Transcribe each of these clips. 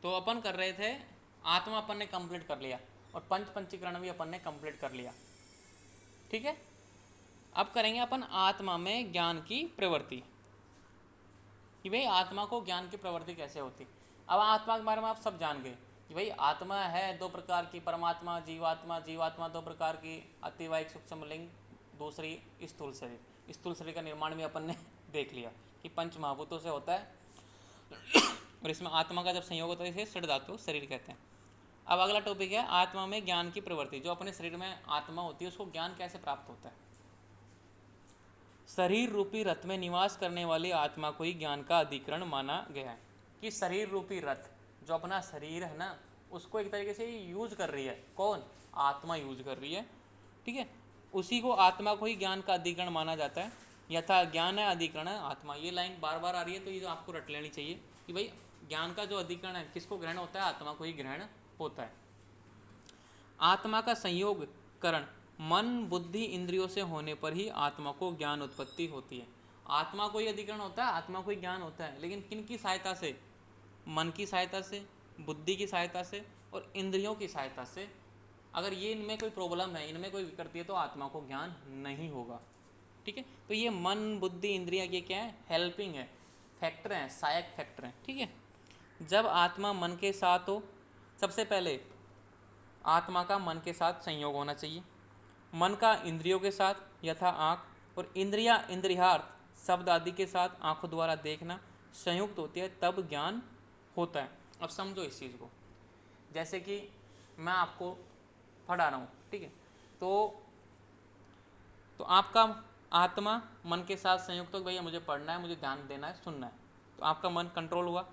तो अपन कर रहे थे, आत्मा अपन ने कंप्लीट कर लिया और पंच पंचीकरण भी अपन ने कंप्लीट कर लिया, ठीक है। अब करेंगे अपन आत्मा में ज्ञान की प्रवृत्ति, कि भाई आत्मा को ज्ञान की प्रवृत्ति कैसे होती। अब आत्मा के बारे में आप सब जान गए कि भाई आत्मा है दो प्रकार की, परमात्मा जीवात्मा, जीवात्मा दो प्रकार की, अतिवाहिक सूक्ष्म लिंग, दूसरी स्थूल शरीर। स्थूल शरीर का निर्माण भी अपन ने देख लिया कि पंच महाभूतों से होता है और इसमें आत्मा का जब संयोग होता है इसे षड धातु शरीर कहते हैं। अब अगला टॉपिक है आत्मा में ज्ञान की प्रवृत्ति। जो अपने शरीर में आत्मा होती है उसको ज्ञान कैसे प्राप्त होता है। शरीर रूपी रथ में निवास करने वाली आत्मा को ही ज्ञान का अधिकरण माना गया है। कि शरीर रूपी रथ, जो अपना शरीर है ना, उसको एक तरीके से यूज कर रही है, कौन? आत्मा यूज कर रही है, ठीक है। उसी को आत्मा को ही ज्ञान का अधिकरण माना जाता है। यथा ज्ञान है अधिकरण है आत्मा। ये लाइन बार बार आ रही है तो ये आपको रट लेनी चाहिए कि भाई ज्ञान का जो अधिकरण है किसको ग्रहण होता है? आत्मा को ही ग्रहण होता है। आत्मा का संयोग करण मन बुद्धि इंद्रियों से होने पर ही आत्मा को ज्ञान उत्पत्ति होती है। आत्मा को ही अधिकरण होता है, आत्मा को ही ज्ञान होता है, लेकिन किन की सहायता से? मन की सहायता से, बुद्धि की सहायता से और इंद्रियों की सहायता से। अगर ये इनमें कोई प्रॉब्लम है, इनमें कोई विकृति है, तो आत्मा को ज्ञान नहीं होगा, ठीक है। तो ये मन बुद्धि इंद्रियां ये क्या है? हेल्पिंग है, फैक्टर हैं, सहायक फैक्टर हैं, ठीक है। जब आत्मा मन के साथ हो, सबसे पहले आत्मा का मन के साथ संयोग होना चाहिए, मन का इंद्रियों के साथ यथा आँख, और इंद्रिया इंद्रियार्थ शब्द आदि के साथ आँखों द्वारा देखना संयुक्त होती है, तब ज्ञान होता है। अब समझो इस चीज़ को, जैसे कि मैं आपको पढ़ा रहा हूँ, ठीक है, तो आपका आत्मा मन के साथ संयुक्त हो, भैया मुझे पढ़ना है, मुझे ध्यान देना है, सुनना है, तो आपका मन कंट्रोल हुआ।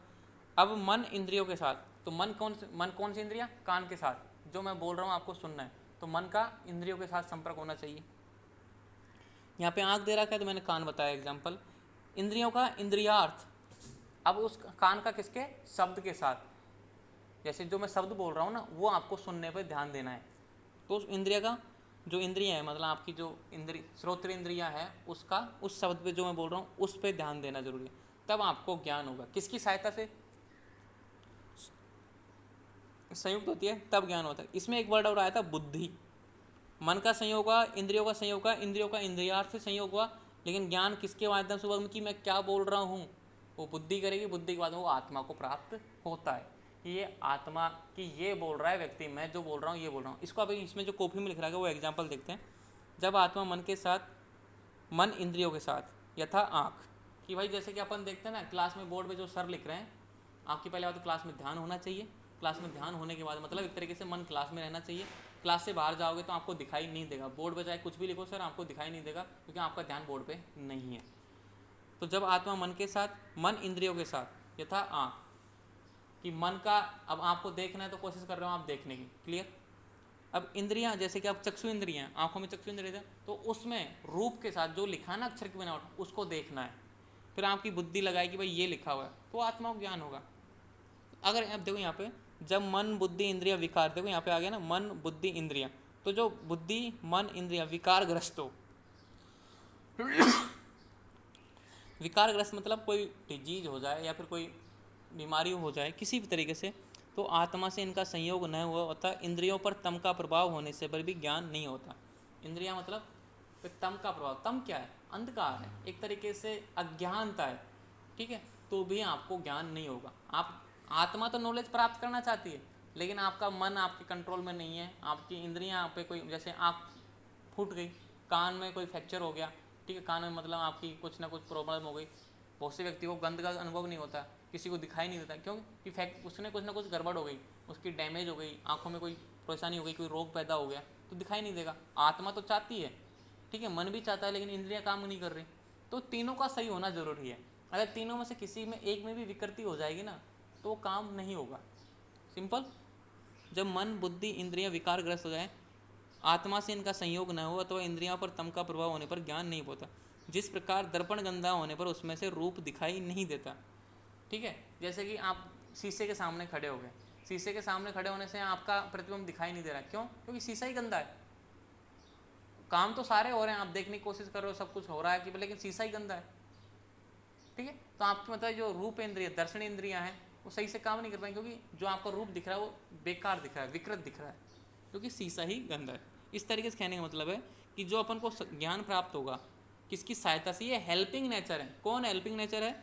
अब मन इंद्रियों के साथ, तो मन कौन सी इंद्रियाँ? कान के साथ, जो मैं बोल रहा हूँ आपको सुनना है, तो मन का इंद्रियों के साथ संपर्क होना चाहिए। यहाँ पे आँख दे रखा है तो मैंने कान बताया एग्जाम्पल। इंद्रियों का इंद्रियार्थ, अब उस कान का किसके? शब्द के साथ। जैसे जो मैं शब्द बोल रहा हूँ ना, वो आपको सुनने पर ध्यान देना है, तो उस इंद्रिया का जो इंद्रिया है, मतलब आपकी जो इंद्रिय श्रोत्र इंद्रिया है, उसका उस शब्द पे जो मैं बोल रहा हूँ उस पर ध्यान देना जरूरी है, तब आपको ज्ञान होगा। किसकी सहायता से? संयुक्त होती है तब ज्ञान होता है। इसमें एक वर्ड और आया था बुद्धि। मन का संयोग हुआ, इंद्रियों का संयोग हुआ, इंद्रियों का इंद्रियार्थ से संयोग हुआ, लेकिन ज्ञान किसके माध्यम से हुआ कि मैं क्या बोल रहा हूँ? वो बुद्धि करेगी, बुद्धि के बाद वो आत्मा को प्राप्त होता है। ये आत्मा की ये बोल रहा है व्यक्ति, मैं जो बोल रहा हूँ ये बोल रहा हूँ। इसको अभी इसमें जो कॉपी में लिख रहा है वो एग्जाम्पल देखते हैं। जब आत्मा मन के साथ, मन इंद्रियों के साथ यथा आँख, कि भाई जैसे कि अपन देखते हैं ना क्लास में बोर्ड पे जो सर लिख रहे हैं, आपकी पहले बात तो क्लास में ध्यान होना चाहिए। क्लास में ध्यान होने के बाद मतलब एक तरीके से मन क्लास में रहना चाहिए। क्लास से बाहर जाओगे तो आपको दिखाई नहीं देगा, बोर्ड पे चाहे कुछ भी लिखो सर आपको दिखाई नहीं देगा, क्योंकि आपका ध्यान बोर्ड पे नहीं है। तो जब आत्मा मन के साथ, मन इंद्रियों के साथ यथा आँख, कि मन का अब आपको देखना है तो कोशिश कर रहे हो आप देखने की, क्लियर। अब इंद्रियां, जैसे कि आप चक्षु इंद्रियां, आंखों में चक्षु इंद्रिय, तो उसमें रूप के साथ जो लिखा ना अक्षर की बनावट, उसको देखना है। फिर आपकी बुद्धि लगाएगी भाई ये लिखा हुआ है, तो आत्मा को ज्ञान होगा। अगर आप देखो यहाँ पे, जब मन बुद्धि इंद्रिया विकार, देखो यहाँ पे आ गया ना मन बुद्धि इंद्रिया, तो जो बुद्धि मन इंद्रिया विकारग्रस्त हो, विकारग्रस्त मतलब कोई डिजीज हो जाए या फिर कोई बीमारी हो जाए किसी भी तरीके से, तो आत्मा से इनका संयोग न हुआ होता, इंद्रियों पर तम का प्रभाव होने से पर भी ज्ञान नहीं होता। इंद्रियां मतलब फिर तम का प्रभाव, तम क्या है? अंधकार है, एक तरीके से अज्ञानता है, ठीक है, तो भी आपको ज्ञान नहीं होगा। आप आत्मा तो नॉलेज प्राप्त करना चाहती है, लेकिन आपका मन आपके कंट्रोल में नहीं है, आपकी इंद्रियां आप पे कोई, जैसे आँख फूट गई, कान में कोई फ्रैक्चर हो गया, ठीक है, कान में मतलब आपकी कुछ ना कुछ प्रॉब्लम हो गई। बहुत से व्यक्ति को गंध का अनुभव नहीं होता, किसी को दिखाई नहीं देता, क्यों कि फैक्ट उसने कुछ ना कुछ गड़बड़ हो गई, उसकी डैमेज हो गई, आंखों में कोई परेशानी हो गई, कोई रोग पैदा हो गया, तो दिखाई नहीं देगा। आत्मा तो चाहती है, ठीक है, मन भी चाहता है, लेकिन इंद्रियां काम नहीं कर रही। तो तीनों का सही होना जरूरी है। अगर तीनों में से किसी में एक में भी विकृति हो जाएगी ना, तो वो काम नहीं होगा। सिंपल। जब मन बुद्धि इंद्रियां विकारग्रस्त हो जाए, आत्मा से इनका संयोग न हो अथवा इंद्रियों पर तम का प्रभाव होने पर ज्ञान नहीं होता। जिस प्रकार दर्पण गंदा होने पर उसमें से रूप दिखाई नहीं देता, ठीक है। जैसे कि आप शीशे के सामने खड़े हो गए, शीशे के सामने खड़े होने से आपका प्रतिबिंब दिखाई नहीं दे रहा, क्यों? क्योंकि शीशा ही गंदा है। काम तो सारे हो रहे हैं, आप देखने की कोशिश कर रहे हो, सब कुछ हो रहा है कि लेकिन शीशा ही गंदा है, ठीक है। तो आपकी मतलब जो रूप इंद्रिय, दर्शन इंद्रियां हैं, वो सही से काम नहीं कर पाएंगे, क्योंकि जो आपका रूप दिख रहा है वो बेकार दिख रहा है, विकृत दिख रहा है, क्योंकि शीशा ही गंदा है। इस तरीके से कहने का मतलब है कि जो अपन को ज्ञान प्राप्त होगा किसकी सहायता से, ये हेल्पिंग नेचर है। कौन हेल्पिंग नेचर है?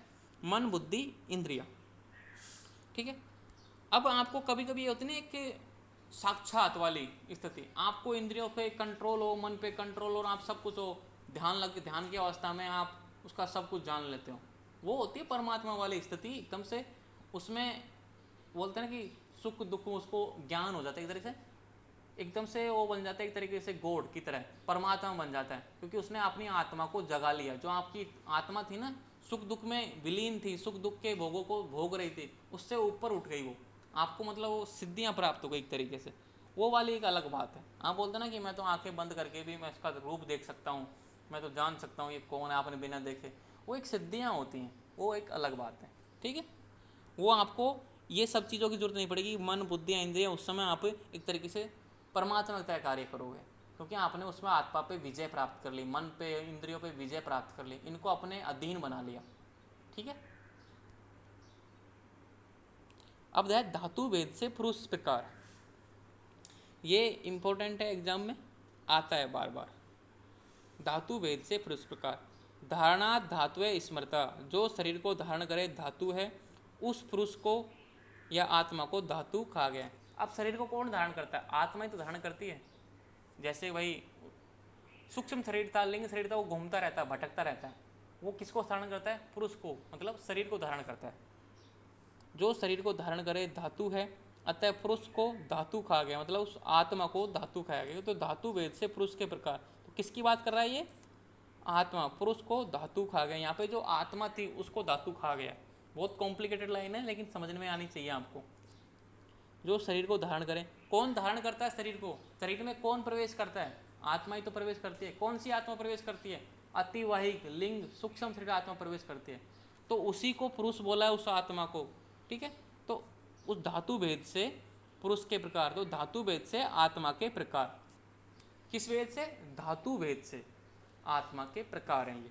मन, बुद्धि, इंद्रिया। ठीक है। अब आपको कभी कभी ये होती है ना एक साक्षात वाली स्थिति, आपको इंद्रियों पे कंट्रोल हो, मन पे कंट्रोल हो और आप सब कुछ हो, ध्यान की अवस्था में आप उसका सब कुछ जान लेते हो, वो होती है परमात्मा वाली स्थिति। एकदम से उसमें बोलते हैं ना कि सुख दुख उसको ज्ञान हो जाता है, एक तरीके से एकदम से वो बन जाता है, एक तरीके से गॉड की तरह परमात्मा बन जाता है, क्योंकि उसने अपनी आत्मा को जगा लिया। जो आपकी आत्मा थी ना, सुख दुख में विलीन थी, सुख दुख के भोगों को भोग रही थी, उससे ऊपर उठ गई वो, आपको मतलब वो सिद्धियाँ प्राप्त हो गई एक तरीके से। वो वाली एक अलग बात है। आप बोलते ना कि मैं तो आंखें बंद करके भी मैं इसका रूप देख सकता हूँ, मैं तो जान सकता हूँ ये कौन है, आपने बिना देखे, वो एक सिद्धियाँ होती हैं, वो एक अलग बात है। ठीक है। वो आपको ये सब चीज़ों की जरूरत नहीं पड़ेगी, मन बुद्धि इंद्रिय, उस समय आप एक तरीके से परमात्मा का कार्य करोगे, क्योंकि आपने उसमें आत्मा पे विजय प्राप्त कर ली, मन पे इंद्रियों पे विजय प्राप्त कर ली, इनको अपने अधीन बना लिया। ठीक है। अब है धातु भेद से पुरुष प्रकार, ये इंपॉर्टेंट है, एग्जाम में आता है बार बार। धातु भेद से पुरुष प्रकार, धारणा धातुए स्मृता, जो शरीर को धारण करे धातु है, उस पुरुष को या आत्मा को धातु कहा गया है। अब शरीर को कौन धारण करता है? आत्मा ही तो धारण करती है। जैसे भाई सूक्ष्म शरीर था, लिंग शरीर था, वो घूमता रहता है, भटकता रहता है, वो किसको धारण करता है? पुरुष को, मतलब शरीर को धारण करता है। जो शरीर को धारण करे धातु है, अतः पुरुष को धातु कहा गया, मतलब उस आत्मा को धातु खाया गया। तो धातु भेद से पुरुष के प्रकार, तो किसकी बात कर रहा है ये? आत्मा, पुरुष को धातु खा गया। यहाँ पे जो आत्मा थी उसको धातु खा गया। बहुत कॉम्प्लिकेटेड लाइन है, लेकिन समझ में आनी चाहिए आपको। जो शरीर को धारण करे, कौन धारण करता है शरीर को? शरीर में कौन प्रवेश करता है? आत्मा ही तो प्रवेश करती है। कौन सी आत्मा प्रवेश करती है? अतिवाहिक लिंग सूक्ष्म शरीर आत्मा प्रवेश करती है, तो उसी को पुरुष बोला है, उस आत्मा को। ठीक है। तो उस धातु भेद से पुरुष के प्रकार, तो धातु भेद से आत्मा के प्रकार, किस भेद से? धातु भेद से आत्मा के प्रकार हैं ये।